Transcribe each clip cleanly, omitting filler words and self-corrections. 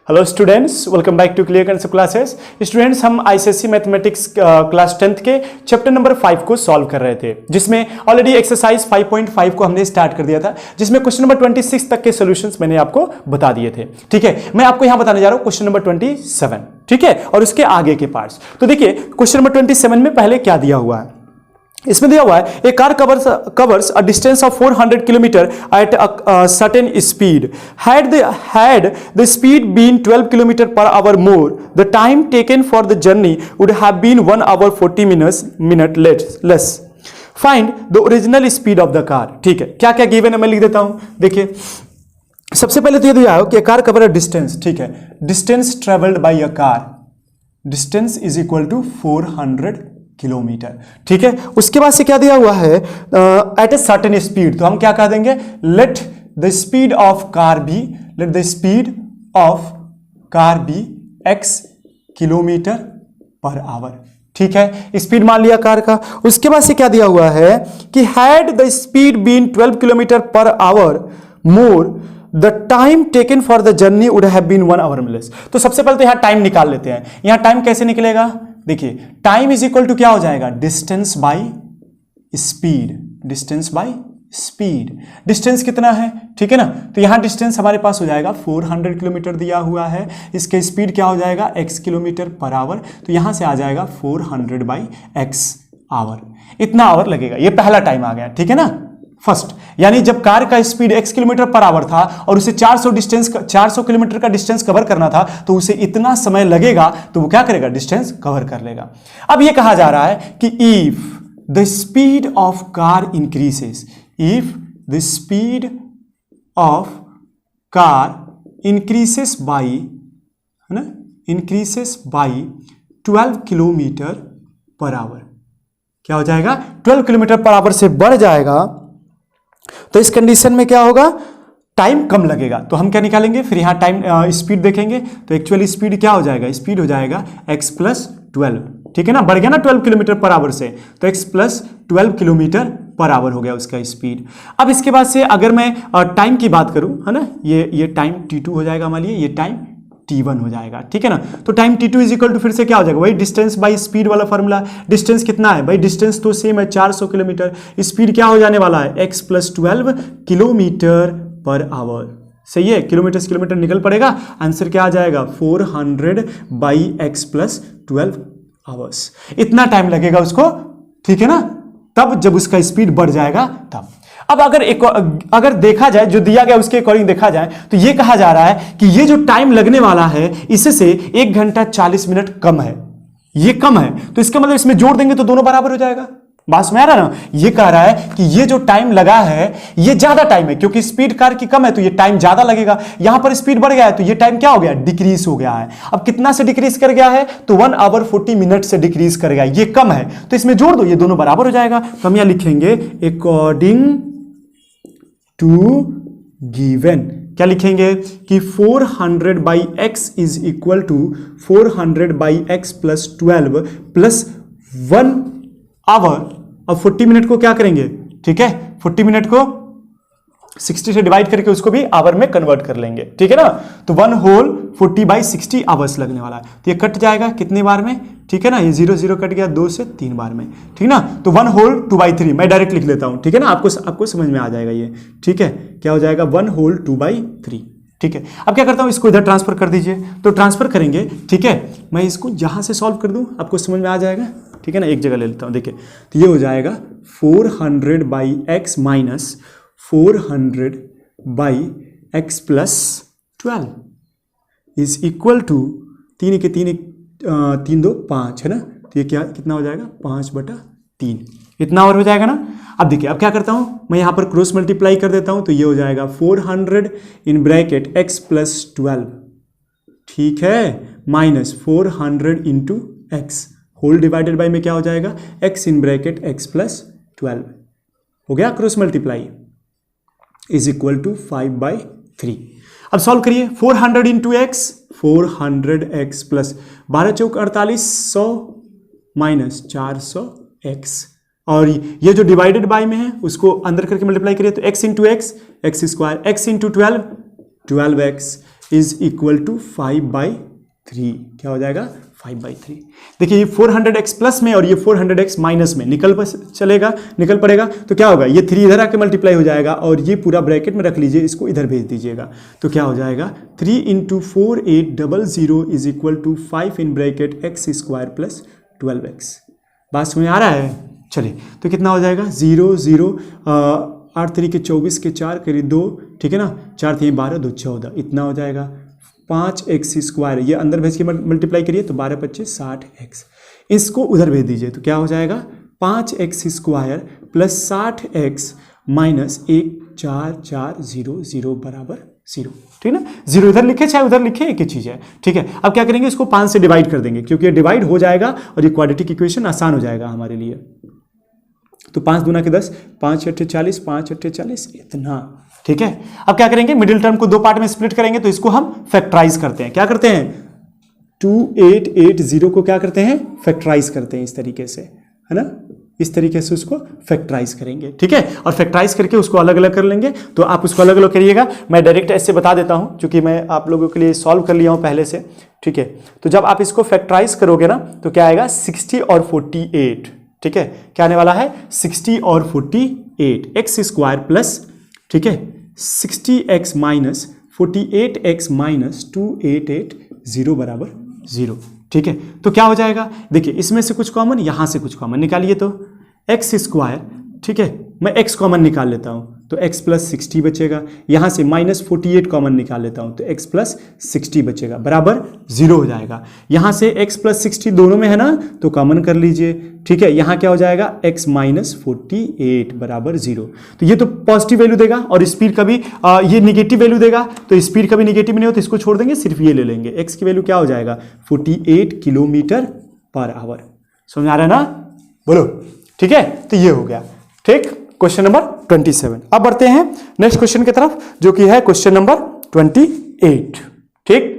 Hello students, welcome back to clear concept classes. Students, हम ICSE mathematics class 10th के chapter number 5 को solve कर रहे थे, जिसमें ऑलरेडी एक्सरसाइज 5.5 को हमने स्टार्ट कर दिया था, जिसमें क्वेश्चन नंबर 26 तक के सॉल्यूशंस मैंने आपको बता दिए थे। ठीक है, मैं आपको यहां बताने जा रहा हूं क्वेश्चन नंबर 27। ठीक है, और उसके आगे के पार्ट्स। तो देखिए, क्वेश्चन नंबर 27 में पहले क्या दिया हुआ है, इसमें दिया हुआ है a car covers a distance of 400 kilometre at a certain speed. Had the speed been 12 kilometre per hour more, the time taken for the journey would have been 1 hour 40 minute less. Find the original speed of the car. ठीक है, क्या क्या given है मैं लिख देता हूं। देखिए, सबसे पहले तो ये दिया है कि कार कवर अ डिस्टेंस। ठीक है, distance travelled by a car, distance is equal to 400 kilometre. ठीक है, उसके बाद से क्या दिया हुआ है, एट ए सर्टेन स्पीड। तो हम क्या कह देंगे, let the speed of car be x kilometre per hour. ठीक है, स्पीड मान लिया कार का। उसके बाद से क्या दिया हुआ है कि had the speed been 12 kilometre per hour more, the time taken for the journey would have been 1 hour less. तो सबसे पहले तो यहां टाइम निकाल लेते हैं। यहां टाइम कैसे निकलेगा, देखिए, टाइम इज इक्वल टू क्या हो जाएगा, distance by speed. Distance by speed, distance कितना है, ठीक है ना। तो यहां डिस्टेंस हमारे पास हो जाएगा 400 किलोमीटर दिया हुआ है, इसके स्पीड क्या हो जाएगा, x किलोमीटर पर आवर। तो यहां से आ जाएगा 400 बाई x आवर, इतना आवर लगेगा। ये पहला टाइम आ गया, ठीक है ना, फर्स्ट। यानी जब कार का speed x kilometre per our था और उसे 400 किलोमीटर का डिस्टेंस कवर करना था, तो उसे इतना समय लगेगा, तो वो क्या करेगा, डिस्टेंस कवर कर लेगा। अब ये कहा जा रहा है कि if the speed of car increases, if the speed of car increases by, है ना, increases by 12 kilometre per hour, क्या हो जाएगा, 12 किलोमीटर पर आवर से बढ़ जाएगा, तो इस कंडीशन में क्या होगा, टाइम कम लगेगा। तो हम क्या निकालेंगे, फिर यहां टाइम स्पीड देखेंगे, तो एक्चुअली स्पीड क्या हो जाएगा, स्पीड हो जाएगा x प्लस 12। ठीक है ना, बढ़ गया ना 12 किलोमीटर पर आवर से, तो x plus 12 kilometre per our हो गया उसका स्पीड। अब इसके बाद से अगर मैं टाइम की बात करूं, है ना, ये टाइम t2 हो जाएगा हमारे लिए, ये टाइम t1 हो जाएगा। ठीक है ना, तो time t2 is equal to फिर से क्या हो जाएगा, वही डिस्टेंस बाई स्पीड वाला फॉर्मूला। डिस्टेंस कितना है भाई, डिस्टेंस तो सेम है 400 किलोमीटर, स्पीड क्या हो जाने वाला है, x plus 12 kilometre per our. सही है, किलोमीटर से किलोमीटर निकल पड़ेगा, आंसर क्या आ जाएगा, 400 बाई x प्लस 12 आवर्स। इतना टाइम लगेगा उसको, ठीक है ना, तब जब उसका स्पीड बढ़ जाएगा तब। अब अगर देखा जाए, जो दिया गया उसके अकॉर्डिंग देखा जाए, तो ये कहा जा रहा है कि ये जो टाइम लगने वाला है, इससे 1 घंटा 40 मिनट कम है, ये कम है। तो इसका मतलब इसमें जोड़ देंगे तो दोनों बराबर हो जाएगा। बात में आ रहा है ना, ये कह रहा है कि ये जो टाइम लगा है ये ज्यादा टाइम है, क्योंकि स्पीड कार की कम है तो ये टाइम ज्यादा लगेगा। यहां पर स्पीड बढ़ गया है तो ये टाइम क्या हो गया, डिक्रीज हो गया है। अब कितना से डिक्रीज कर गया है, तो 1 hour 40 मिनट से डिक्रीज कर गया, ये कम है, तो इसमें जोड़ दो, ये दोनों बराबर हो जाएगा। तो हम यहां लिखेंगे अकॉर्डिंग टू गिवन, क्या लिखेंगे कि 400 by x is equal to 400 by x plus 12 plus 1 hour. अब 40 मिनट को क्या करेंगे, ठीक है, 40 मिनट को 60 से डिवाइड करके उसको भी आवर में कन्वर्ट कर लेंगे। ठीक है ना, तो 1 होल 40 बाई 60 आवर्स लगने वाला है। तो ये कट जाएगा कितने बार में, ठीक है ना, ये 0 0 कट गया 2 से 3 बार में। ठीक ना, तो 1 होल 2/3 मैं डायरेक्ट लिख लेता हूं, ठीक है ना, आपको समझ में आ जाएगा ये। ठीक है, क्या हो जाएगा, 1 होल 2/3। ठीक है, अब क्या करता हूं, इसको इधर ट्रांसफर कर दीजिए, तो ट्रांसफर करेंगे। ठीक है, मैं इसको यहां से सॉल्व कर दूं, आपको समझ में आ जाएगा। ठीक है ना, एक जगह ले लेता हूं, देखिए, तो ये हो जाएगा 400 by x minus 400 by x plus 12 is equal to 3 के 3 3 2 5, है ना, तो ये क्या कितना हो जाएगा, 5/3, इतना और हो जाएगा ना। अब देखिए, अब क्या करता हूं, मैं यहां पर क्रॉस मल्टीप्लाई कर देता हूं, तो ये हो जाएगा 400 इन ब्रैकेट x प्लस 12, ठीक है, minus 400 into x whole divided by में क्या हो जाएगा, x in bracket x plus 12 हो गया, cross multiply is equal to 5/3। अब सॉल्व करिए, 400 इंटू एक्स, 400x प्लस 12 चौक 48, 100 माइनस 400x, और ये जो डिवाइडेड बाय में है उसको अंदर करके मल्टीप्लाई करिए, तो x into x, x square, x into 12, 12x is equal to 5/3। क्या हो जाएगा? 5/3। देखिए ये 400x प्लस में और ये 400x माइनस में निकल पड़ेगा, तो क्या होगा? ये 3 इधर आके मल्टीप्लाई हो जाएगा और ये पूरा ब्रैकेट में रख लीजिए, इसको इधर भेज दीजिएगा, तो क्या हो जाएगा? 3 × 4800 is equal to 5 in bracket x² plus 12x। बात समझ आ रहा है? चलिए, तो कितना हो जाएगा? 0 0 8 3 के 24 के 4 करीब 2, ठीक है ना, 4 3 12 2 14, इतना हो जाएगा 5x²। ये अंदर भेज के मल्टीप्लाई करिए तो 12 25 60x। इसको उधर भेज दीजिए तो क्या हो जाएगा? 5x² प्लस 60x माइनस 1 4 4 0 0 बराबर 0। ठीक है ना? 0 इधर लिखे चाहे उधर लिखे, एक ही चीज़ है। ठीक है, अब क्या करेंगे? इसको 5 से डिवाइड कर देंगे, क्योंकि ये डिवाइड हो जाएगा और ये क्वाड्रेटिक इक्वेशन आसान हो जाएगा हमारे लिए। तो 5 दूना के 10, 5 8 40, 5 8 40, इतना। ठीक है, अब क्या करेंगे? मिडिल टर्म को 2 पार्ट में स्प्लिट करेंगे, तो इसको हम फैक्टराइज करते हैं। क्या करते हैं? 2880 को क्या करते हैं? फैक्टराइज करते हैं, इस तरीके से, है ना, इस तरीके से उसको फैक्टराइज करेंगे। ठीक है, और फैक्टराइज करके उसको अलग अलग कर लेंगे। तो आप उसको अलग अलग करिएगा, मैं डायरेक्ट ऐसे बता देता हूं, क्योंकि मैं आप लोगों के लिए सॉल्व कर लिया हूं पहले से। ठीक है, तो जब आप इसको फैक्टराइज करोगे ना, तो क्या आएगा? 60 और 48। ठीक है, क्या आने वाला है? 60 और 48 x² प्लस, ठीक है, 60x माइनस 48x माइनस 2880 बराबर 0। ठीक है, तो क्या हो जाएगा? देखिए, इसमें से कुछ कॉमन, यहां से कुछ कॉमन निकालिए, तो x², ठीक है, मैं x कॉमन निकाल लेता हूं तो x प्लस 60 बचेगा। यहां से माइनस 48 कॉमन निकाल लेता हूं तो x प्लस 60 बचेगा, बराबर 0 हो जाएगा। यहां से x प्लस 60 दोनों में है ना, तो कॉमन कर लीजिए। ठीक है, यहां क्या हो जाएगा? x माइनस 48 बराबर 0। तो ये तो पॉजिटिव वैल्यू देगा और स्पीड का भी ये निगेटिव वैल्यू देगा, तो स्पीड का भी निगेटिव नहीं हो तो इसको छोड़ देंगे, सिर्फ ये ले लेंगे। x की वैल्यू क्या हो जाएगा? 48 किलोमीटर पर आवर। समझ आ रहा है ना? बोलो। ठीक है, तो ये हो गया। ठीक, क्वेश्चन नंबर 27। अब बढ़ते हैं नेक्स्ट क्वेश्चन की तरफ, जो कि है क्वेश्चन नंबर 28। ठीक,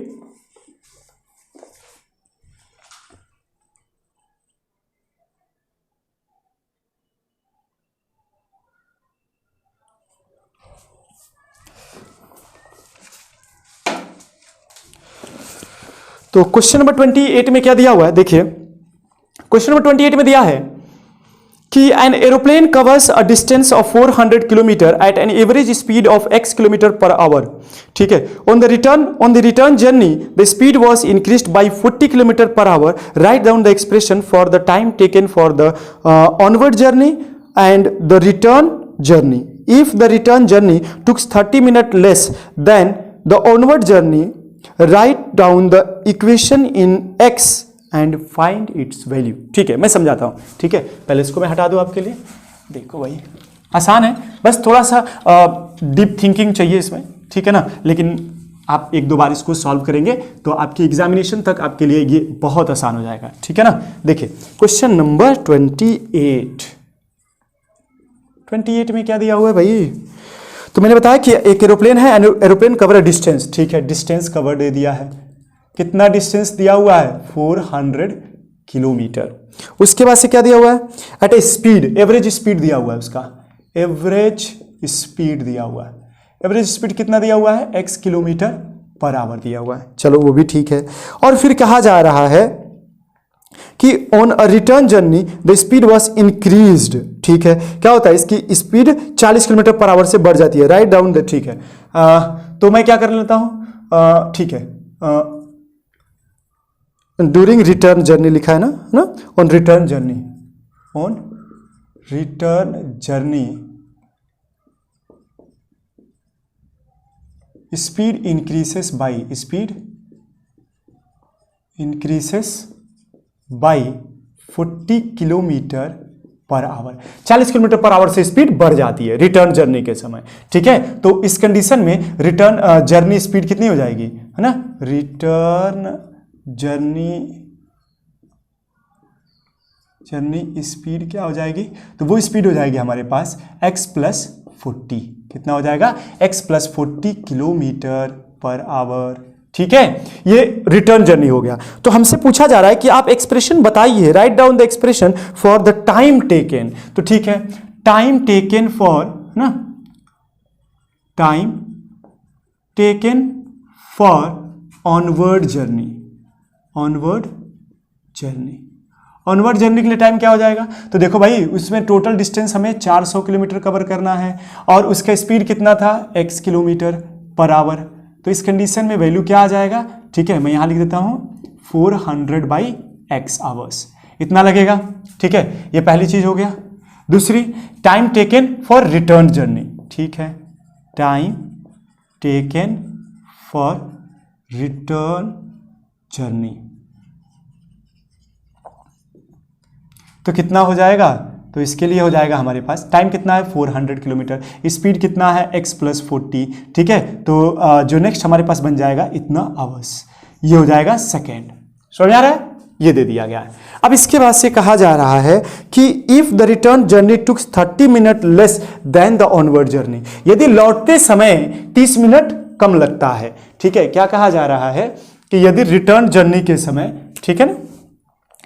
तो क्वेश्चन नंबर 28 में क्या दिया हुआ है? देखिए, क्वेश्चन नंबर 28 में दिया है कि an aeroplane covers a distance of 400 kilometre at an average speed of x kilometre per hour. ठीक है, on the return journey the speed was increased by 40 kilometre per hour. Write down the expression for the time taken for the onward journey and the return journey. If the return journey took 30 minute less than the onward journey, write down the equation in x and find its value. ठीक है, मैं समझाता हूं। ठीक है, पहले इसको मैं हटा दूं आपके लिए। देखो भाई, आसान है, बस थोड़ा सा डीप थिंकिंग चाहिए इसमें। ठीक है ना, लेकिन आप 1-2 बार इसको सॉल्व करेंगे तो आपकी एग्जामिनेशन तक आपके लिए ये बहुत आसान हो जाएगा। ठीक है ना, देखिए क्वेश्चन नंबर 28 में क्या दिया हुआ है भाई? तो मैंने बताया कि एक एरोप्लेन है, एरोप्लेन कवर डिस्टेंस। ठीक है, डिस्टेंस कवर दे दिया है। कितना डिस्टेंस दिया हुआ है? 400 किलोमीटर। उसके बाद से क्या दिया हुआ है? At a speed, average speed दिया हुआ है उसका, एवरेज स्पीड दिया हुआ है। एवरेज स्पीड कितना दिया हुआ है? x किलोमीटर पर आवर दिया हुआ है। चलो वो भी ठीक है। और फिर कहा जा रहा है कि on a return journey the speed was increased. ठीक है, क्या होता है? इसकी स्पीड 40 किलोमीटर पर आवर से बढ़ जाती है। राइट डाउन द, ठीक है, तो मैं क्या कर लेता हूं? ठीक है, ड्यूरिंग रिटर्न जर्नी लिखा है ना, on return journey speed increases by 40 kilometre per hour. 40 kilometre per hour से स्पीड बढ़ जाती है रिटर्न जर्नी के समय। ठीक है, तो इस कंडीशन में रिटर्न जर्नी स्पीड कितनी हो जाएगी, है ना? रिटर्न जर्नी स्पीड क्या हो जाएगी? तो वो स्पीड हो जाएगी हमारे पास x प्लस 40। कितना हो जाएगा? x plus 40 kilometre per hour. ठीक है, ये रिटर्न जर्नी हो गया। तो हमसे पूछा जा रहा है कि आप एक्सप्रेशन बताइए, right down the expression for the time taken. तो ठीक है, टाइम टेकन फॉर, ना, time taken for onward journey. Onward journey, onward journey के लिए टाइम क्या हो जाएगा? तो देखो भाई, उसमें टोटल डिस्टेंस हमें 400 किलोमीटर कवर करना है और उसका स्पीड कितना था? x kilometre per our. तो इस कंडीशन में वैल्यू क्या आ जाएगा? ठीक है, मैं यहां लिख देता हूं 400/x आवर्स, इतना लगेगा। ठीक है, ये पहली चीज हो गया। दूसरी, time taken for return journey. ठीक है, time taken for return journey, तो कितना हो जाएगा? तो इसके लिए हो जाएगा हमारे पास टाइम कितना है? 400 किलोमीटर, स्पीड कितना है? x + 40। ठीक है, तो जो नेक्स्ट हमारे पास बन जाएगा इतना आवर्स, ये हो जाएगा सेकेंड। समझ आ रहा है? ये दे दिया गया है। अब इसके बाद से कहा जा रहा है कि if the return journey took 30 minute less than the onward journey, यदि लौटते समय 30 मिनट कम लगता है। ठीक है, क्या कहा जा रहा है कि यदि रिटर्न जर्नी के समय, ठीक है ना,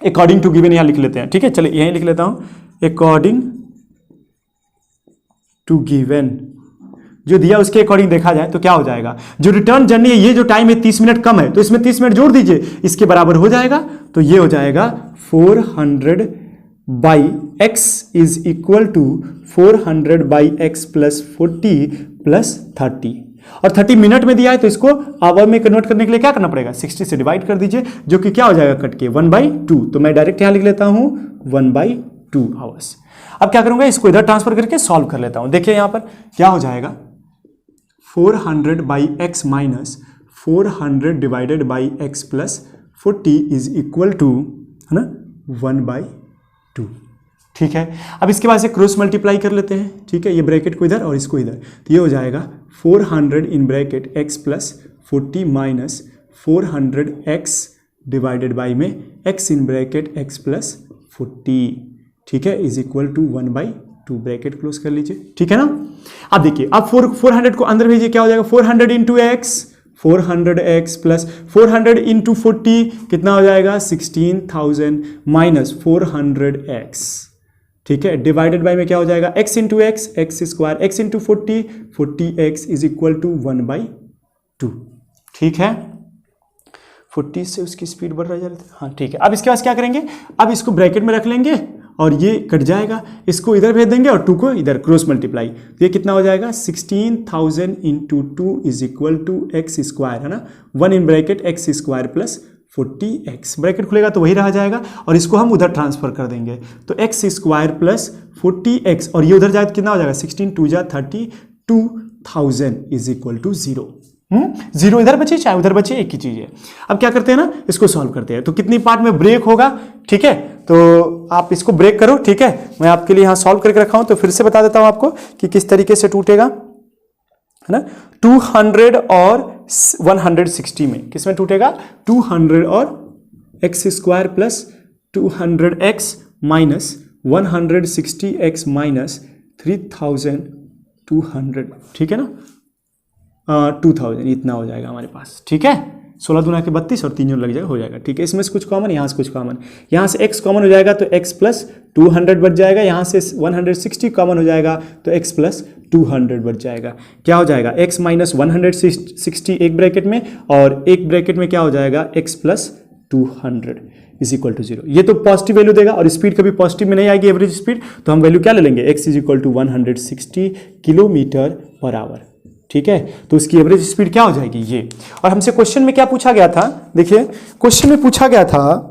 अकॉर्डिंग टू गिवन यहां लिख लेते हैं। ठीक है, चलिए यहीं लिख लेता हूं, अकॉर्डिंग टू गिवन, जो दिया उसके अकॉर्डिंग देखा जाए तो क्या हो जाएगा? जो रिटर्न जर्नी है, ये जो टाइम है 30 मिनट कम है, तो इसमें 30 मिनट जोड़ दीजिए, इसके बराबर हो जाएगा। तो ये हो जाएगा 400/x is equal to 400/x + 40 + 30, और 30 मिनट में दिया है तो इसको आवर में कन्वर्ट करने के लिए क्या करना पड़ेगा? 60 से डिवाइड कर दीजिए, जो कि क्या हो जाएगा कट के 1/2। तो मैं डायरेक्ट यहां लिख लेता हूं 1/2 आवर्स। अब क्या करूंगा? इसको इधर ट्रांसफर करके सॉल्व कर लेता हूं। देखिए यहां पर क्या हो जाएगा, 400/x minus 400/x + 40 is equal to, है ना, 1/2। ठीक है, अब इसके बाद से क्रॉस मल्टीप्लाई कर लेते हैं। ठीक है, ये ब्रैकेट को इधर और इसको इधर, तो ये हो जाएगा 400 in bracket x + 40 minus 400x divided by में x इन ब्रैकेट x + 40। ठीक है, is equal to 1/2, bracket close कर लीजिए। ठीक है ना। अब देखिए, अब 400 को अंदर भेजिए, क्या हो जाएगा? 400 into x, 400x plus 400 into 40 कितना हो जाएगा? 16,000 माइनस 400x। ठीक है, डिवाइडेड बाय में क्या हो जाएगा? x into x, x square, x into 40, 40x is equal to 1/2। ठीक है, 40 से उसकी स्पीड बढ़ रहा है। हाँ ठीक है, अब इसके बाद क्या करेंगे? अब इसको ब्रैकेट में रख लेंगे और ये कट जाएगा, इसको इधर भेज देंगे और 2 को इधर, क्रॉस मल्टीप्लाई। तो ये कितना हो जाएगा? 16,000 into 2 is equal to x square, है ना, 1 in bracket x square plus 40x। Bracket खुलेगा तो वही रह जाएगा और इसको हम उधर ट्रांसफर कर देंगे, तो एक्स स्क्वायर प्लस 40x और ये उधर जाए तो कितना हो जाएगा? 16 2 जा 32,000 इज इक्वल टू 0। 0 इधर बचे चाहे उधर बचे, एक ही चीज है। अब क्या करते हैं ना, इसको सॉल्व करते हैं। तो कितनी पार्ट में ब्रेक होगा? ठीक है, तो आप इसको ब्रेक करो। ठीक है, मैं आपके लिए यहां सॉल्व करके रखा हूं, तो फिर से बता देता हूं आपको कि किस तरीके से टूटेगा, है ना। 200 और 160 में किसमें टूटेगा? 200 और x square plus 200x minus 160x minus 3200। ठीक है ना, 2000 इतना हो जाएगा हमारे पास। ठीक है, 16 दूना के 32 और 3 जोड़ लग जाएगा, हो जाएगा। ठीक है, इसमें से कुछ कॉमन, यहाँ से कुछ कॉमन, यहाँ से x कॉमन हो जाएगा तो x प्लस 200 बच जाएगा, यहाँ से 160 कॉमन हो जाएगा तो x प्लस 200 बच जाएगा। क्या हो जाएगा? x माइनस 160 एक ब्रैकेट में और एक ब्रैकेट में क्या हो जाएगा? x plus 200 is equal to 0। ये तो पॉजिटिव वैल्यू देगा और स्पीड कभी पॉजिटिव में नहीं आएगी, एवरेज स्पीड, तो हम वैल्यू क्या ले लेंगे? x is equal to 160 kilometre per hour. ठीक है, तो उसकी एवरेज स्पीड क्या हो जाएगी? ये। और हमसे क्वेश्चन में क्या पूछा गया था? देखिए, क्वेश्चन में पूछा गया था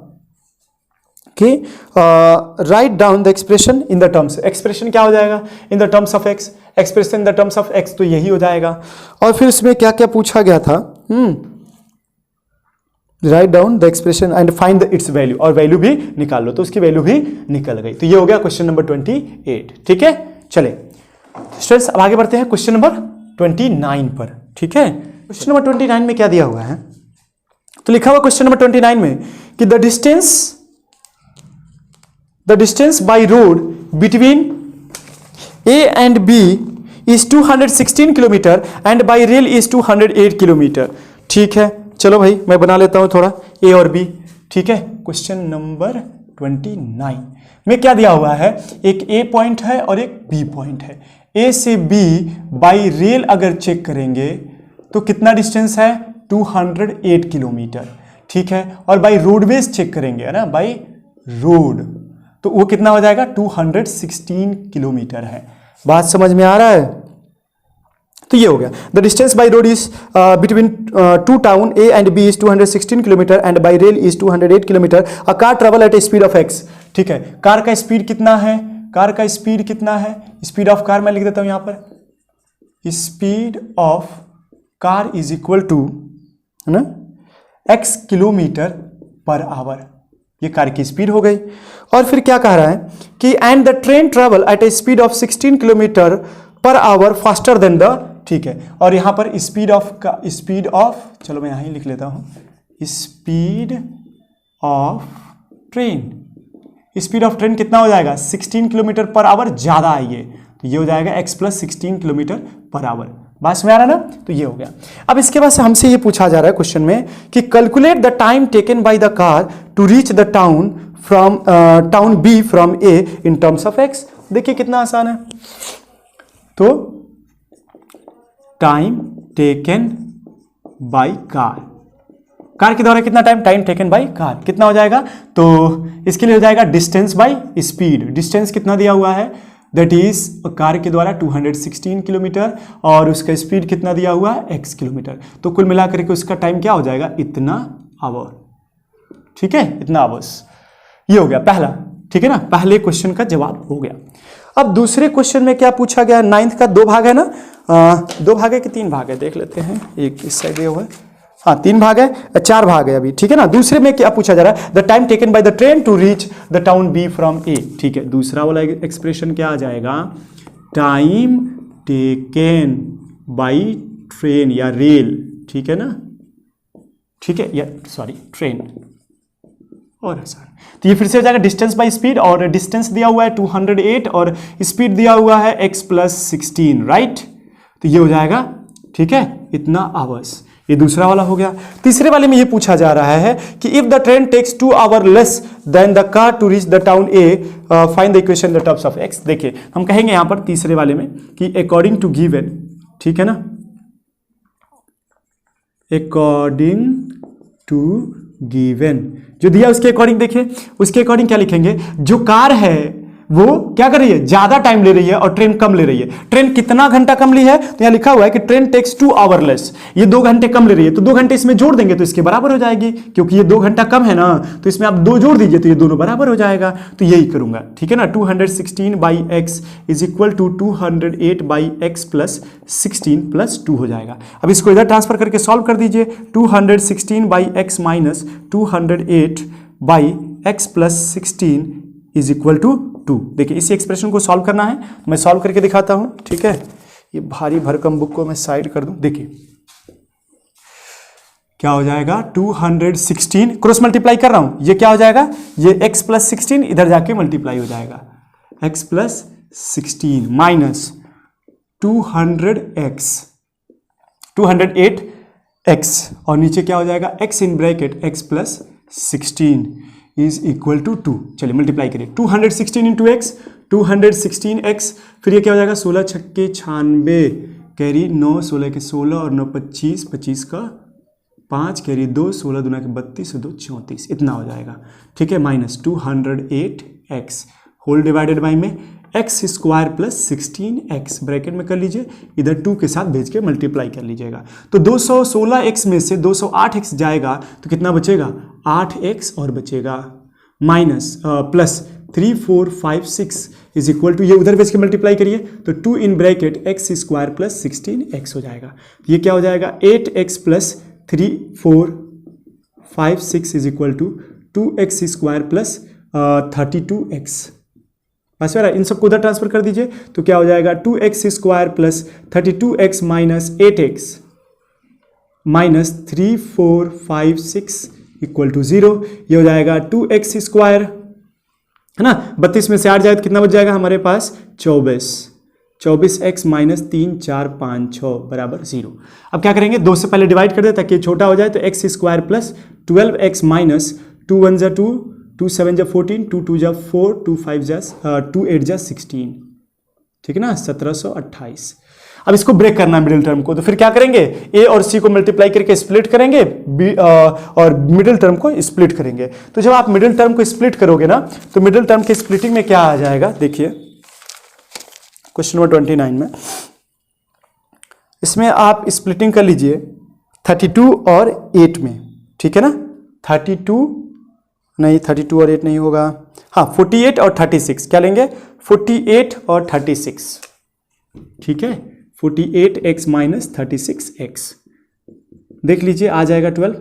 कि right down the expression in the terms, expression क्या हो जाएगा? In the terms of x, expression in the terms of x, तो यही हो जाएगा। और फिर इसमें क्या क्या पूछा गया था? Right down the expression and find its value, और वैल्यू भी निकाल लो, तो उसकी वैल्यू भी निकल गई। तो ये हो गया क्वेश्चन नंबर 28। ठीक है, चले स्टूडेंट्स, अब आगे बढ़ते हैं क्वेश्चन नंबर 29 पर। ठीक है, क्वेश्चन नंबर 29 में क्या दिया हुआ है? तो लिखा हुआ क्वेश्चन नंबर 29 में कि the distance by road between A and B is 216 kilometre and bye rail is 208 kilometre. ठीक है, चलो भाई मैं बना लेता हूं थोड़ा A और B। ठीक है, क्वेश्चन नंबर 29 में क्या दिया हुआ है? एक A पॉइंट है और एक B पॉइंट है। A से B बाई रेल अगर चेक करेंगे तो कितना डिस्टेंस है? 208 किलोमीटर, ठीक है। और बाई रोडवेज चेक करेंगे, है ना, बाई रोड, तो वो कितना हो जाएगा, 216 किलोमीटर है। बात समझ में आ रहा है? तो ये हो गया। The distance by road is between two town A and B is 216 kilometre and by rail is 208 kilometre. A car travel at a speed of x, ठीक है। कार का स्पीड कितना है, कार का स्पीड कितना है, स्पीड ऑफ कार मैं लिख देता हूं यहां पर, speed of car is equal to, है ना, x किलोमीटर पर आवर, ये कार की स्पीड हो गई। और फिर क्या कह रहा है कि and the train travel at a speed of 16 kilometre per hour faster than the, ठीक है। और यहां पर स्पीड ऑफ का, स्पीड ऑफ, चलो मैं यहां ही लिख लेता हूं, speed of train, speed of train कितना हो जाएगा, 16 किलोमीटर पर आवर, ज्यादा है ये, तो ये हो जाएगा x plus 16 kilometre per our. बात में आ रहा है ना? तो ये हो गया। अब इसके बाद से हमसे ये पूछा जा रहा है क्वेश्चन में कि calculate the time taken by the car to reach the town from town B from A in terms of x। देखिए कितना आसान है। तो time taken by car, car के द्वारा कितना टाइम टेकन बाय कार कितना हो जाएगा, तो इसके लिए हो जाएगा डिस्टेंस बाय स्पीड। डिस्टेंस कितना दिया हुआ है, दैट इज कार के द्वारा 216 किलोमीटर और उसका स्पीड कितना दिया हुआ है, x किलोमीटर। तो कुल मिलाकर के उसका टाइम क्या हो जाएगा, इतना आवर, ठीक है, इतना आवर्स। ये हो गया पहला, ठीक है ना, पहले क्वेश्चन का जवाब हो गया। अब दूसरे क्वेश्चन में क्या पूछा गया, 9th का 2 भाग है ना, 2 भाग है कि 3 भाग है, देख लेते हैं। एक इस साइड हुआ है, हाँ 3 भाग है, 4 भाग है अभी, ठीक है ना। दूसरे में क्या पूछा जा रहा है, the time taken by the train to reach the town B from A, ठीक है। दूसरा वाला एक्सप्रेशन क्या आ जाएगा, टाइम टेकन बाय ट्रेन या रेल, ठीक है ना, ठीक है, या सॉरी ट्रेन, और आसान। तो ये फिर से हो जाएगा डिस्टेंस बाय स्पीड, और डिस्टेंस दिया हुआ है 208 और स्पीड दिया हुआ है x प्लस 16, राइट। तो ये हो जाएगा, ठीक है, इतना आवर्स। ये दूसरा वाला हो गया। तीसरे वाले में ये पूछा जा रहा है कि if the train takes 2 hour less than the car to reach the town A, find the equation the terms of x। देखिए हम कहेंगे यहां पर तीसरे वाले में कि अकॉर्डिंग टू गिवन, ठीक है ना, अकॉर्डिंग टू गिवन, जो दिया उसके अकॉर्डिंग, देखिए उसके अकॉर्डिंग क्या लिखेंगे, जो कार है वो क्या कर रही है, ज्यादा टाइम ले रही है और ट्रेन कम ले रही है। ट्रेन कितना घंटा कम ली है, तो यहां लिखा हुआ है कि ट्रेन टेक्स 2 आवर लेस, ये 2 घंटे कम ले रही है, तो 2 घंटे इसमें जोड़ देंगे तो इसके बराबर हो जाएगी, क्योंकि ये 2 घंटा कम है ना, तो इसमें आप 2 जोड़ दीजिए तो ये दोनों बराबर हो जाएगा। तो यही करूंगा, ठीक है ना। 216 by x is equal to 208 by x plus 16 plus 2 हो जाएगा। अब इसको इधर ट्रांसफर करके सॉल्व कर दीजिए, 216 by x minus 208 by x plus 16 is equal to 2। देखिए इसी एक्सप्रेशन को सॉल्व करना है, मैं सॉल्व करके दिखाता हूं, ठीक है। ये भारी भरकम बुक को मैं साइड कर दूं। देखिए क्या हो जाएगा, 216 क्रॉस मल्टीप्लाई कर रहा हूं, ये क्या हो जाएगा, ये x प्लस 16 इधर जाके मल्टीप्लाई हो जाएगा, x plus 16 minus 200x 208x और नीचे क्या हो जाएगा, x in bracket x plus 16 is equal to 2। चलिए मल्टीप्लाई करिए, 216 इंटू एक्स, 216x, फिर ये क्या हो जाएगा, 16 छक्के 96 कैरी 9, 16 के 16 और 9 25, 25 का 5 कैरी 2, 16 दूना के 32, 2 34, इतना हो जाएगा, ठीक है। Minus 208x whole divided by में x square plus 16x bracket में कर लीजिए, इधर 2 के साथ भेज के मल्टीप्लाई कर लीजिएगा। तो 216x में से 208x जाएगा तो कितना बचेगा, 8x और बचेगा, minus plus 3 4 5 6 is equal to, ये उधर भेज के मल्टीप्लाई करिए तो 2 in bracket x square plus 16x हो जाएगा। ये क्या हो जाएगा, 8x plus 3 4 5 6 is equal to 2x square plus 32x। बस यार इन सबको उधर ट्रांसफर कर दीजिए तो क्या हो जाएगा, 2x square plus 32x minus 8x minus 3 4 5 6 equal to 0। ये हो जाएगा 2x स्क्वायर, है ना, 32 में से 8 जाए तो कितना बच जाएगा हमारे पास, 24x माइनस 3 4 5 6 बराबर 0। अब क्या करेंगे, 2 से पहले डिवाइड कर दे ताकि छोटा हो जाए, तो x square plus 12x minus 2 1 जा 2 2 7 जा 14 2 2 जा 4 2 5 जा 2 8 जा 16, ठीक है ना, 1728। अब इसको ब्रेक करना है मिडिल टर्म को, तो फिर क्या करेंगे, ए और सी को मल्टीप्लाई करके स्प्लिट करेंगे, बी और मिडिल टर्म को स्प्लिट करेंगे। तो जब आप मिडिल टर्म को स्प्लिट करोगे ना, तो मिडिल टर्म के स्प्लिटिंग में क्या आ जाएगा, देखिए क्वेश्चन नंबर 29 में, इसमें आप स्प्लिटिंग कर लीजिए 32 और 8 में, ठीक है ना, 32 नहीं, 32 और 8 नहीं होगा, हाँ 48 और 36, क्या लेंगे 48 और 36, ठीक है, 48x माइनस 36x, देख लीजिए आ जाएगा 12,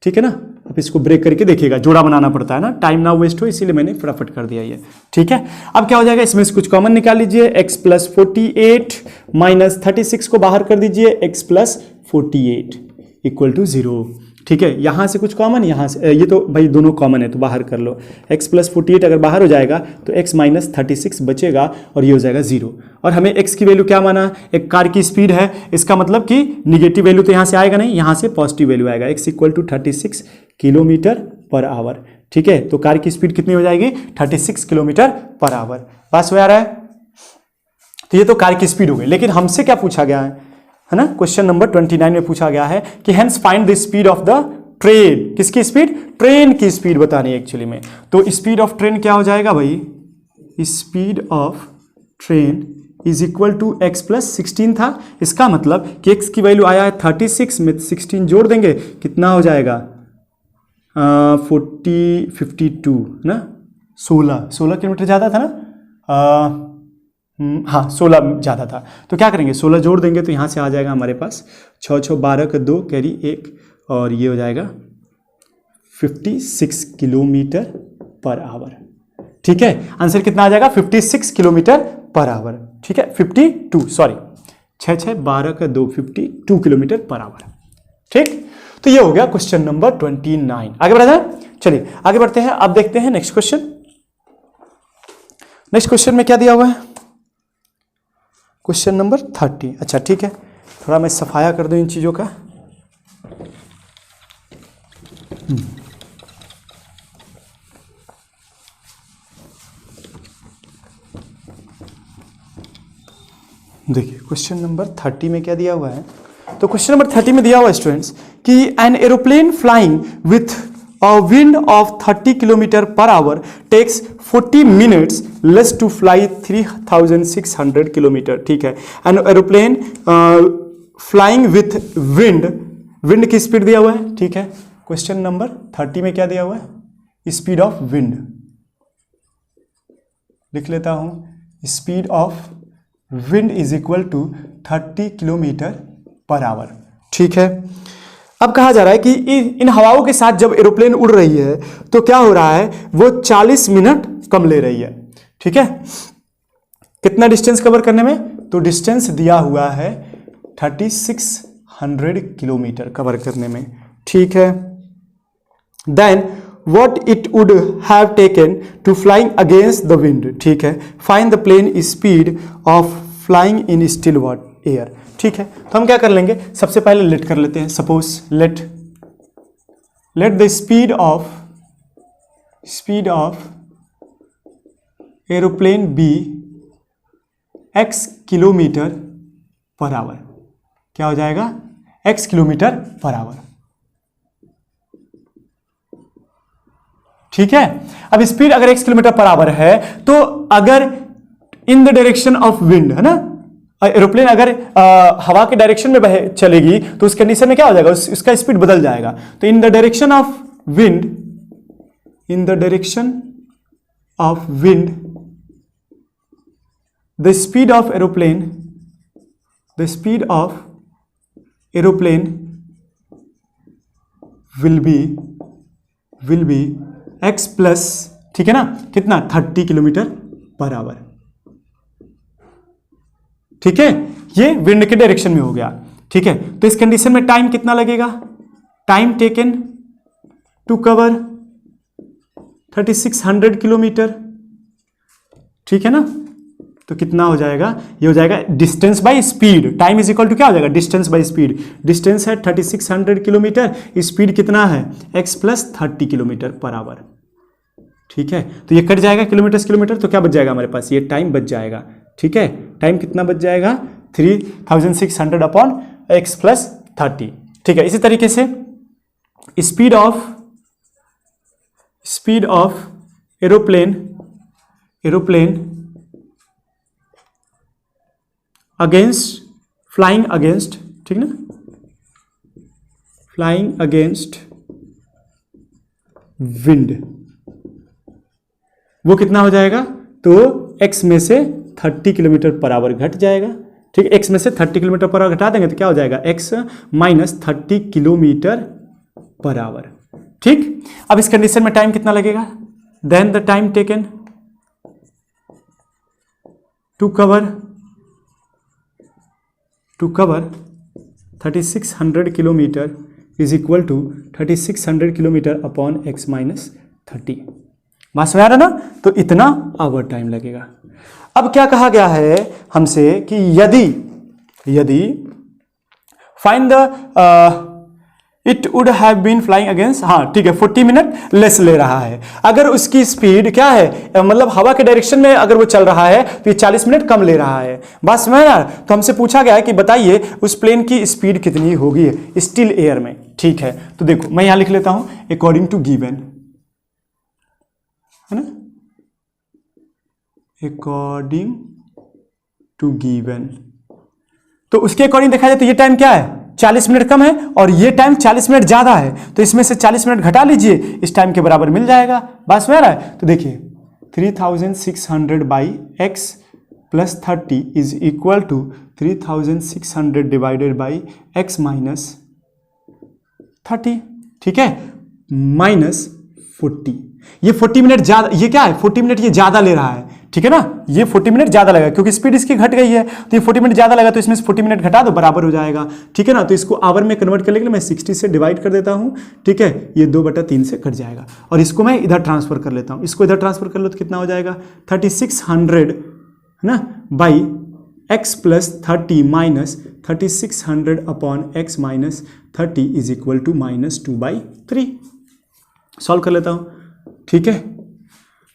ठीक है ना। अब इसको ब्रेक करके देखिएगा, जोड़ा बनाना पड़ता है ना, टाइम ना वेस्ट हो, इसीलिए मैंने फटाफट कर दिया ये, ठीक है। अब क्या हो जाएगा, इसमें से कुछ कॉमन निकाल लीजिए, x प्लस 48 माइनस 36 को बाहर कर दीजिए, x प्लस 48 इक्वल टू 0, ठीक है। यहां से कुछ कॉमन, यहां से ये तो भाई दोनों कॉमन है तो बाहर कर लो, x प्लस 48 अगर बाहर हो जाएगा तो x माइनस 36 बचेगा और ये हो जाएगा 0। और हमें x की वैल्यू क्या माना, एक कार की स्पीड है, इसका मतलब कि निगेटिव वैल्यू तो यहां से आएगा नहीं, यहां से पॉजिटिव वैल्यू आएगा, x equal to 36 kilometre per hour, ठीक है। तो कार की स्पीड कितनी हो जाएगी, 36 किलोमीटर पर आवर, बस हो आ रहा है। तो ये तो कार की स्पीड हो गई, लेकिन हमसे क्या पूछा गया है ना, क्वेश्चन नंबर 29 में पूछा गया है कि hence find the speed of the train, किसकी स्पीड, ट्रेन की स्पीड बतानी है एक्चुअली में। तो स्पीड ऑफ ट्रेन क्या हो जाएगा भाई, speed of train is equal to x plus 16 था, इसका मतलब कि x की वैल्यू आया है 36 में 16 जोड़ देंगे, कितना हो जाएगा 52 ना, 16 किलोमीटर ज़्यादा था ना, हाँ 16 ज़्यादा था, तो क्या करेंगे 16 जोड़ देंगे, तो यहाँ से आ जाएगा हमारे पास 6 6 12 का 2 कैरी 1, और ये हो जाएगा 56 किलोमीटर पर आवर, ठीक है। आंसर कितना आ जाएगा 56 किलोमीटर पर आवर, ठीक है, 52 सॉरी 6 6 12 का 2 52 किलोमीटर पर आवर, ठीक। तो ये हो गया क्वेश्चन नंबर 29। आगे बढ़ा जाए, चलिए आगे बढ़ते हैं। अब देखते हैं नेक्स्ट क्वेश्चन। नेक्स्ट क्वेश्चन में क्या दिया हुआ है, क्वेश्चन नंबर 30। अच्छा ठीक है, थोड़ा मैं सफाया कर दूं इन चीज़ों का। देखिए क्वेश्चन नंबर 30 में क्या दिया हुआ है, तो क्वेश्चन नंबर 30 में दिया हुआ है स्टूडेंट्स कि an aeroplane flying with a wind of 30 km per hour takes 40 minutes less to fly 3600 km, ठीक है। An aeroplane flying with wind की स्पीड दिया हुआ है, ठीक है। क्वेश्चन नंबर 30 में क्या दिया हुआ है, स्पीड ऑफ विंड, लिख लेता हूं, speed of wind is equal to 30 kilometre per hour, ठीक है। अब कहा जा रहा है कि इन हवाओं के साथ जब एरोप्लेन उड़ रही है तो क्या हो रहा है, वो 40 मिनट कम ले रही है, ठीक है। कितना डिस्टेंस कवर करने में, तो डिस्टेंस दिया हुआ है 3600 किलोमीटर कवर करने में, ठीक है। Then what it would have taken to flying against the wind, ठीक है। find the plane speed of flying in still air, ठीक है। तो हम क्या कर लेंगे, सबसे पहले लेट कर लेते हैं, suppose let the speed of aeroplane be x kilometre per hour, क्या हो जाएगा x किलोमीटर पर आवर, ठीक है। अब स्पीड अगर x किलोमीटर पर आवर है, तो अगर in the direction of wind है ना, एरोप्लेन अगर हवा के डायरेक्शन में चलेगी तो उस कंडीशन में क्या हो जाएगा, उसका स्पीड बदल जाएगा। तो in the direction of wind, the speed of aeroplane will be x plus, ठीक है ना, कितना 30 किलोमीटर पर आवर, ठीक है। ये विंड के डायरेक्शन में हो गया, ठीक है। तो इस कंडीशन में टाइम कितना लगेगा, time taken to cover 3600 kilometre, ठीक है ना। तो कितना हो जाएगा, ये हो जाएगा distance by speed, time is equal to क्या हो जाएगा, डिस्टेंस बाय स्पीड। डिस्टेंस है 3600 किलोमीटर, स्पीड कितना है x plus 30 kilometre per hour, ठीक है। तो ये कट जाएगा किलोमीटर, तो क्या बच जाएगा हमारे पास, ये टाइम बच जाएगा, ठीक है। टाइम कितना बच जाएगा, 3600 अपॉन x प्लस 30। ठीक है, इसी तरीके से speed of aeroplane against flying against, ठीक ना, फ्लाइंग अगेंस्ट विंड, वो कितना हो जाएगा, तो x में से 30 किलोमीटर पर आवर घट जाएगा। ठीक है, x में से 30 किलोमीटर पर आवर घटा देंगे तो क्या हो जाएगा, x minus 30 kilometre per hour. ठीक, अब इस कंडीशन में टाइम कितना लगेगा, then the time taken to cover 3600 kilometre is equal to 3600 kilometre upon x minus 30। बात समझ आ रहा ना, तो इतना आवर टाइम लगेगा। अब क्या कहा गया है हमसे कि यदि find the it would have been flying against, हाँ ठीक है, 40 मिनट लेस ले रहा है। अगर उसकी स्पीड क्या है, मतलब हवा के डायरेक्शन में अगर वो चल रहा है तो ये 40 मिनट कम ले रहा है। बात समझ रहा, तो हमसे पूछा गया है कि बताइए उस प्लेन की स्पीड कितनी होगी स्टिल एयर में। ठीक है, तो देखो मैं यहां लिख लेता हूं अकॉर्डिंग टू गिवन, है ना, अकॉर्डिंग टू गिवन, तो उसके अकॉर्डिंग देखा जाए तो ये टाइम क्या है, 40 मिनट कम है और ये टाइम 40 मिनट ज्यादा है, तो इसमें से 40 मिनट घटा लीजिए, इस टाइम के बराबर मिल जाएगा। बात समझ रहा है, तो देखिए 3600 by x plus 30 is equal to 3600 divided by x minus 30। ठीक है, माइनस 40, ये 40 मिनट ज्यादा, ये क्या है 40 मिनट ये ज्यादा ले रहा है। ठीक है ना, ये 40 मिनट ज्यादा लगा क्योंकि स्पीड इसकी घट गई है, तो ये 40 मिनट ज्यादा लगा, तो इसमें से 40 मिनट घटा दो, बराबर हो जाएगा। ठीक है ना, तो इसको आवर में कन्वर्ट करने के लिए मैं 60 से डिवाइड कर देता हूं। ठीक है, ये 2/3 से कट जाएगा और इसको मैं इधर ट्रांसफर कर लेता हूं, इसको इधर ट्रांसफर कर लो तो कितना हो जाएगा 3600, है ना, by x plus 30 minus 3600 upon x minus 30 is equal to -2/3। Solve कर लेता हूं। ठीक है,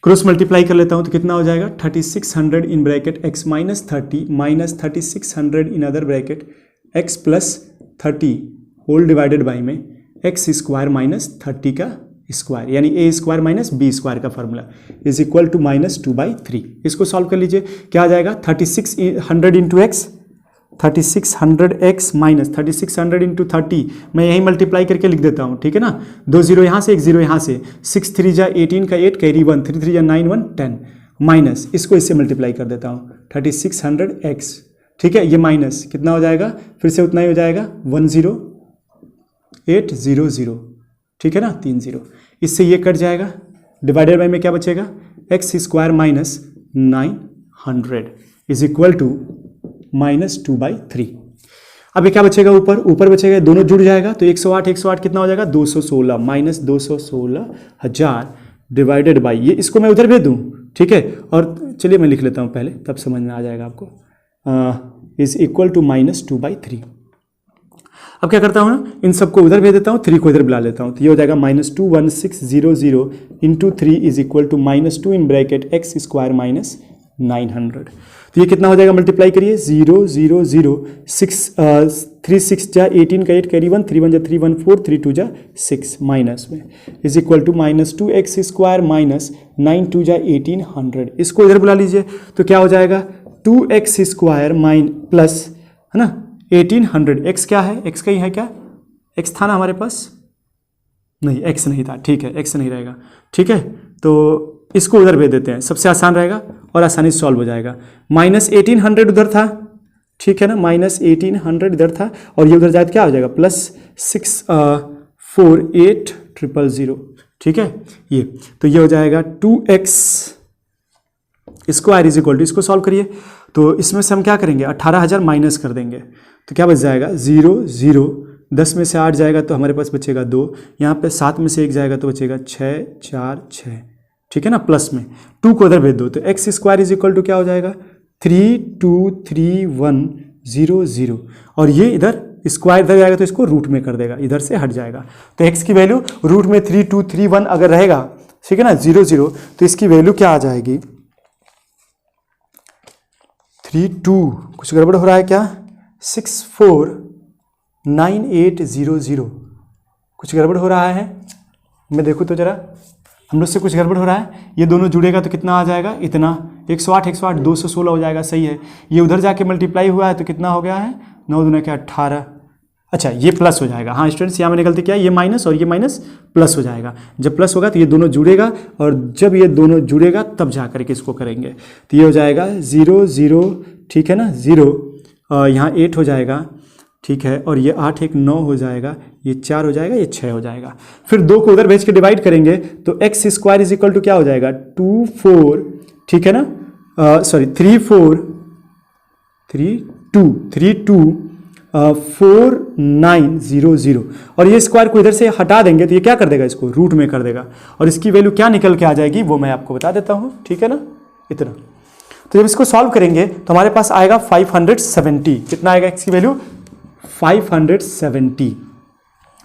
क्रॉस मल्टीप्लाई कर लेता हूं तो कितना हो जाएगा 3600 in bracket x minus 30 minus 3600 in other bracket x plus 30 whole divided by में x स्क्वायर माइनस 30 का स्क्वायर, यानी a square minus b square का फॉर्मूला इज इक्वल टू -2/3। इसको सॉल्व कर लीजिए, क्या आ जाएगा 3600 into x, 3600x minus 3600 into 30, मैं यही मल्टीप्लाई करके लिख देता हूँ। ठीक है ना, 2 0 यहाँ से 1 0 यहाँ से, 6 3 जा 18 का 8 कैरी 1, 3 3 जा 9 1 10 माइनस, इसको इससे मल्टीप्लाई कर देता हूँ 3600x। ठीक है, ये माइनस कितना हो जाएगा, फिर से उतना ही हो जाएगा 10800। ठीक है ना, 3 0, इससे ये कट जाएगा, डिवाइडेड बाई में क्या बचेगा x square minus 900 is equal to -2/3। अब ये क्या बचेगा, ऊपर बचेगा, दोनों जुड़ जाएगा तो 108 कितना हो जाएगा 216 माइनस 216,000 डिवाइडेड बाई, ये इसको मैं उधर भेज दूँ। ठीक है, और चलिए मैं लिख लेता हूँ पहले, तब समझ में आ जाएगा आपको, इज इक्वल टू -2/3। अब क्या करता हूँ ना, इन सबको उधर भेज देता हूँ, 3 को इधर बुला लेता हूँ, तो ये हो जाएगा -21600 into 3 is equal to -2 in bracket x square minus 900। तो ये कितना हो जाएगा, मल्टीप्लाई करिए, 0 0 0 6 3 6 जा 18 का 8 कैरी 1, 3 1 जा 3 1 4 3 2 जा 6 माइनस में is equal to -2x square minus 9 2 जा 1800। इसको इधर बुला लीजिए तो क्या हो जाएगा 2x स्क्वायर प्लस, है ना, 1800। x क्या है, x का ही है क्या, x था ना हमारे पास, नहीं x नहीं था। ठीक है, x नहीं रहेगा। ठीक है, तो इसको उधर भेज देते हैं, सबसे आसान रहेगा और आसानी से सॉल्व हो जाएगा। -1800 उधर था, ठीक है ना, -1800 इधर था और ये उधर जाए तो क्या हो जाएगा +648,000। ठीक है, ये तो ये हो जाएगा 2x square is equal to, इसको सॉल्व करिए तो इसमें से हम क्या करेंगे 18,000 माइनस कर देंगे तो क्या बच जाएगा 0 0, 10 में से 8 जाएगा तो हमारे पास बचेगा 2, यहाँ पे 7 में से 1 जाएगा तो बचेगा 6 4 6। ठीक है ना, प्लस में 2 को उधर भेज दो तो x square is equal to क्या हो जाएगा 323100 और ये इधर स्क्वायर इधर जाएगा तो इसको रूट में कर देगा, इधर से हट जाएगा तो x की वैल्यू रूट में 3231 अगर रहेगा, ठीक है ना, 00, तो इसकी वैल्यू क्या आ जाएगी 32 कुछ गड़बड़ हो रहा है क्या? 649800 कुछ गड़बड़ हो रहा है? मैं देखूँ तो जरा, हम लोग से कुछ गड़बड़ हो रहा है। ये दोनों जुड़ेगा तो कितना आ जाएगा? इतना 108 216 हो जाएगा, सही है। ये उधर जाके मल्टीप्लाई हुआ है तो कितना हो गया है? 9 दूना क्या 18। अच्छा ये प्लस हो जाएगा। हाँ स्टूडेंट्स, यहाँ मैंने गलती किया, ये माइनस और ये माइनस प्लस हो जाएगा। जब प्लस होगा तो ये दोनों जुड़ेगा, और जब ये दोनों जुड़ेगा तब जा करके इसको करेंगे। तो ये हो जाएगा 0 0, ठीक है ना, 0, यहाँ 8 हो जाएगा, ठीक है, और ये 8 1 9 हो जाएगा, ये 4 हो जाएगा, ये 6 हो जाएगा। फिर 2 को उधर भेज के डिवाइड करेंगे तो x square is equal to क्या हो जाएगा? 2 4, ठीक है ना, सॉरी 3 4 3 2 4900, और ये स्क्वायर को इधर से हटा देंगे तो ये क्या कर देगा? इसको रूट में कर देगा, और इसकी वैल्यू क्या निकल के आ जाएगी वो मैं आपको बता देता हूँ, ठीक है ना, इतना। तो जब इसको सॉल्व करेंगे तो हमारे पास आएगा 570। कितना आएगा एक्स की वैल्यू? 570।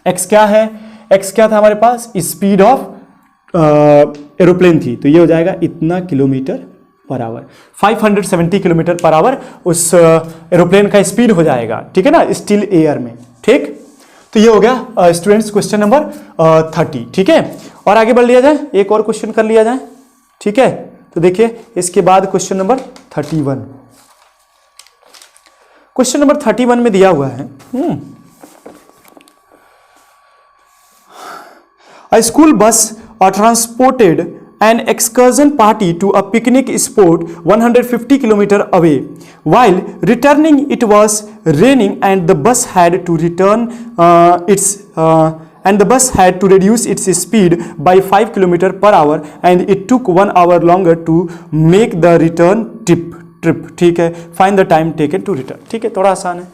एक्स क्या है? एक्स क्या था हमारे पास? स्पीड ऑफ एरोप्लेन थी, तो ये हो जाएगा इतना kilometre per our. 570 kilometre per our उस एरोप्लेन का स्पीड हो जाएगा, ठीक है ना, स्टिल एयर में। ठीक, तो ये हो गया स्टूडेंट्स क्वेश्चन नंबर 30। ठीक है, और आगे बढ़ लिया जाए, एक और क्वेश्चन कर लिया जाए। ठीक है, तो देखिए इसके बाद क्वेश्चन नंबर 31। क्वेश्चन नंबर 31 में दिया हुआ है A school bus transported an excursion party to a picnic spot 150 km away. While returning, it was raining, and the bus had to reduce its speed by 5 km per hour, and it took 1 hour longer to make the return trip. ठीक है, find the time taken to return. ठीक है, थोड़ा आसान है।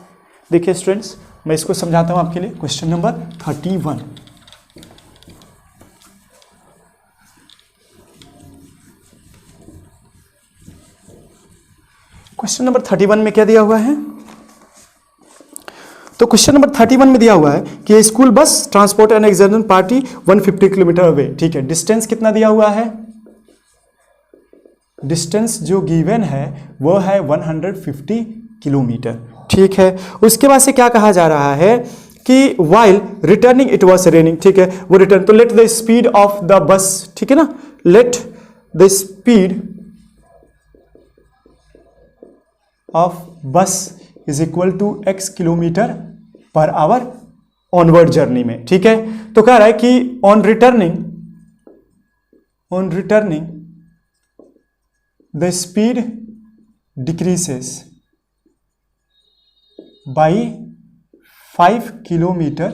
देखिए students, मैं इसको समझाता हूं आपके लिए। Question number 31। क्वेश्चन नंबर 31 में क्या दिया हुआ है? तो क्वेश्चन नंबर 31 में दिया हुआ है कि school bus transport and excursion party 150 kilometre away. ठीक है, डिस्टेंस कितना दिया हुआ है? डिस्टेंस जो गिवन है वो है 150 किलोमीटर। ठीक है, उसके बाद से क्या कहा जा रहा है कि while returning it was raining. ठीक है, वो रिटर्न, तो let the speed of the bus, ठीक है ना, let the speed of bus is equal to x kilometre per hour onward journey में। ठीक है, तो कह रहा है कि on returning the speed decreases by 5 kilometre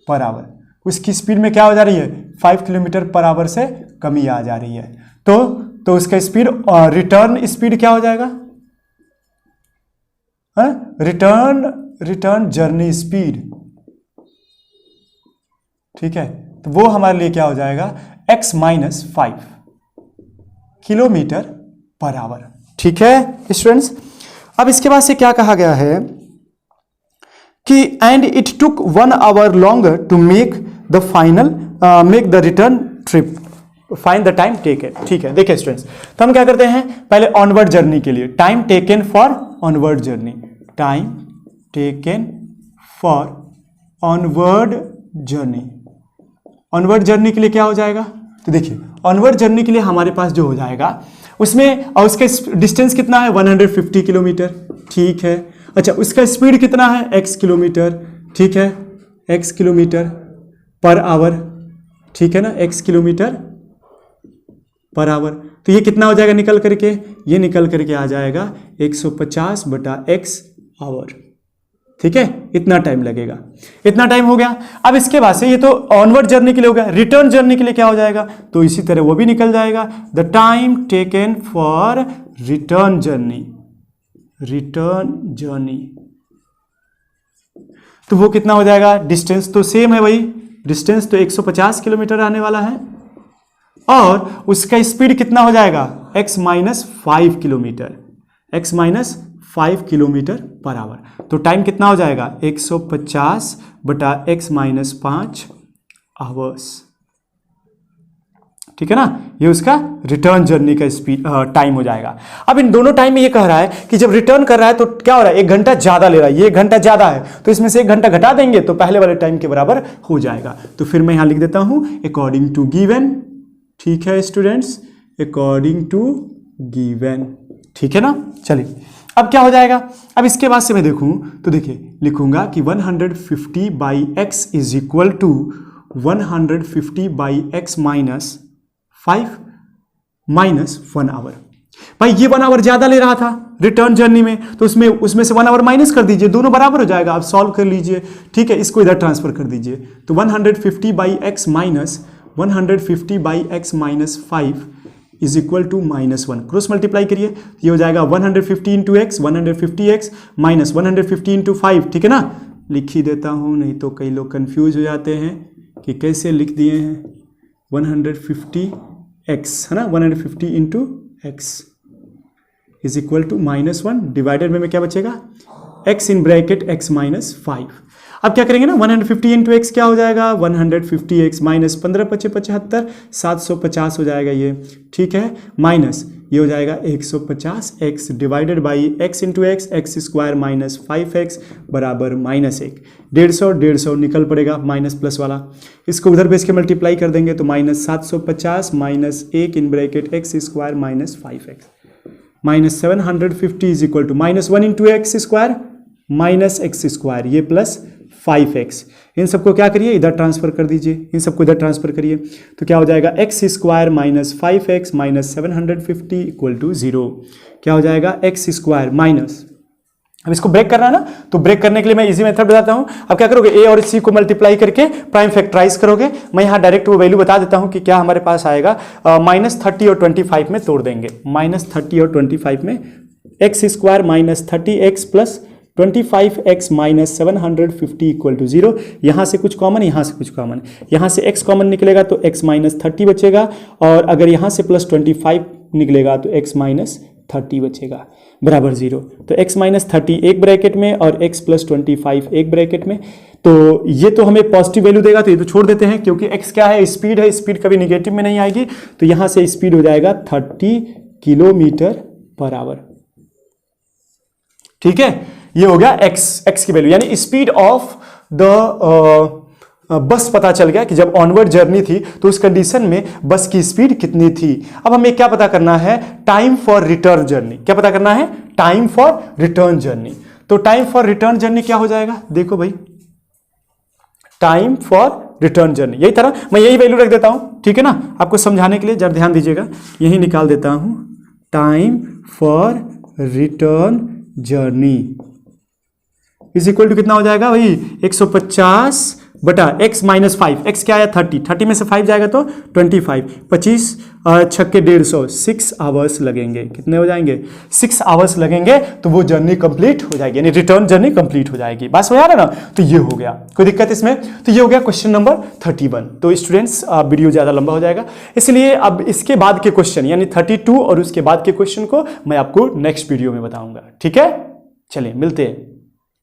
per hour. उसकी स्पीड में क्या हो जा रही है? 5 किलोमीटर पर आवर से कमी आ जा रही है। तो उसका स्पीड, रिटर्न स्पीड क्या हो जाएगा? Return journey speed. ठीक है, तो वो हमारे लिए क्या हो जाएगा? x minus 5 kilometre per hour. ठीक है स्टूडेंट्स, अब इसके बाद से क्या कहा गया है कि and it took 1 hour longer to make the return trip, find the time taken. ठीक है, देखिए स्टूडेंट्स, तो हम क्या करते हैं, पहले ऑनवर्ड जर्नी के लिए time taken for onward journey, time taken for onward journey. Onward journey के लिए क्या हो जाएगा? तो देखिए ऑनवर्ड जर्नी के लिए हमारे पास जो हो जाएगा उसमें, और उसका डिस्टेंस कितना है? 150 किलोमीटर। ठीक है, अच्छा उसका स्पीड कितना है? x kilometre. ठीक है, x किलोमीटर पर आवर। ठीक है ना, x किलोमीटर पर आवर। तो ये कितना हो जाएगा निकल करके? ये निकल करके आ जाएगा 150 बटा x आवर। ठीक है, इतना टाइम लगेगा। इतना टाइम हो गया। अब इसके बाद से ये तो ऑनवर्ड जर्नी के लिए हो गया। रिटर्न जर्नी के लिए क्या हो जाएगा? तो इसी तरह वो भी निकल जाएगा, the time taken for return journey. तो वो कितना हो जाएगा? डिस्टेंस तो सेम है भाई, डिस्टेंस तो 150 किलोमीटर आने वाला है, और उसका स्पीड कितना हो जाएगा? x minus 5 kilometre, x minus 5 kilometre per our. तो टाइम कितना हो जाएगा? 150 बटा x माइनस 5 आवर्स। ठीक है ना, ये उसका रिटर्न जर्नी का स्पीड टाइम हो जाएगा। अब इन दोनों टाइम में ये कह रहा है कि जब रिटर्न कर रहा है तो क्या हो रहा है, 1 घंटा ज्यादा ले रहा है, ये 1 घंटा ज्यादा है, तो इसमें से 1 घंटा घटा देंगे तो पहले वाले टाइम के बराबर हो जाएगा। तो फिर मैं यहां लिख देता हूं अकॉर्डिंग टू गिवन, ठीक है स्टूडेंट्स, अकॉर्डिंग टू गिवन, ठीक है ना। चलिए अब क्या हो जाएगा, अब इसके बाद से मैं देखूं तो देखिए लिखूंगा कि 150 by x is equal to 150 by x minus 5 minus 1 hour. भाई ये 1 आवर ज्यादा ले रहा था रिटर्न जर्नी में, तो उसमें से 1 आवर माइनस कर दीजिए, दोनों बराबर हो जाएगा। आप सॉल्व कर लीजिए, ठीक है, इसको इधर ट्रांसफर कर दीजिए। तो 150 by x minus 150 by x minus 5 is equal to -1, cross multiply करिए, ये हो जाएगा 150 into x 150 x minus 150 into 5, ठीक है ना। लिख ही देता हूं, नहीं तो कई लोग कंफ्यूज हो जाते हैं कि कैसे लिख दिए हैं। 150 एक्स है ना, 150 into x is equal to -1, divided में क्या बचेगा, x in bracket x minus 5। अब क्या करेंगे ना, 150 इंटू एक्स क्या हो जाएगा, 150x माइनस 15 × 5 = 75, 750 हो जाएगा ये, ठीक है, माइनस ये हो जाएगा 150 x divided by x into x, x square minus 5x बराबर -1। 150 निकल पड़ेगा माइनस प्लस वाला, इसको उधर भेज के मल्टीप्लाई कर देंगे तो -750 minus 1 in bracket x square minus 5x minus 750 is equal to -1 into x square minus x square, ये प्लस 5x। इन सबको क्या करिए, इधर ट्रांसफर कर दीजिए, इन सबको इधर ट्रांसफर करिए, तो क्या हो जाएगा, x square minus 5x minus 750 equal to 0। क्या हो जाएगा, एक्स स्क्वायर माइनस, अब इसको ब्रेक करना है ना, तो ब्रेक करने के लिए मैं इजी मेथड बताता हूं। अब क्या करोगे, ए और सी को मल्टीप्लाई करके प्राइम फैक्टराइज करोगे। मैं यहां डायरेक्ट वो वैल्यू बता देता हूं कि क्या हमारे पास आएगा, -30 और 25 में तोड़ देंगे, -30 और 25 में x square minus 30x plus 25x minus 750 equal to 0। यहां से कुछ कॉमन, यहां से कुछ कॉमन, यहां से x कॉमन निकलेगा तो x माइनस 30 बचेगा, और अगर यहां से प्लस 25 निकलेगा तो x माइनस 30 बचेगा बराबर 0। तो x माइनस 30 एक ब्रैकेट में और x प्लस 25 एक ब्रैकेट में, तो ये तो हमें पॉजिटिव वैल्यू देगा, तो ये तो छोड़ देते हैं क्योंकि x क्या है, स्पीड है, स्पीड कभी निगेटिव में नहीं आएगी, तो यहां से स्पीड हो जाएगा 30 किलोमीटर पर आवर, ठीक है। ये हो गया x की वैल्यू, यानी स्पीड ऑफ द बस पता चल गया कि जब ऑनवर्ड जर्नी थी तो उस कंडीशन में बस की स्पीड कितनी थी। अब हमें क्या पता करना है, टाइम फॉर रिटर्न जर्नी। क्या पता करना है, टाइम फॉर रिटर्न जर्नी। तो टाइम फॉर रिटर्न जर्नी क्या हो जाएगा, देखो भाई, टाइम फॉर रिटर्न जर्नी, यही तरह मैं यही वैल्यू रख देता हूं, ठीक है ना, आपको समझाने के लिए जरा ध्यान दीजिएगा, यही निकाल देता हूं, time for return journey is equal to कितना हो जाएगा भाई, 150 बटा x माइनस 5, x क्या आया 30 में से 5 जाएगा तो 25, 25 छक्के 150, 6 आवर्स लगेंगे। कितने हो जाएंगे, 6 आवर्स लगेंगे, तो वो जर्नी कंप्लीट हो जाएगी, यानी रिटर्न जर्नी कंप्लीट हो जाएगी। बात समझ आ रहा है ना, तो ये हो गया, कोई दिक्कत इसमें, तो ये हो गया क्वेश्चन नंबर 31। तो स्टूडेंट्स वीडियो ज्यादा लंबा हो जाएगा, इसलिए अब इसके बाद के क्वेश्चन यानी 32 और उसके बाद के क्वेश्चन को मैं आपको नेक्स्ट वीडियो में बताऊंगा, ठीक है। चलिए मिलते हैं।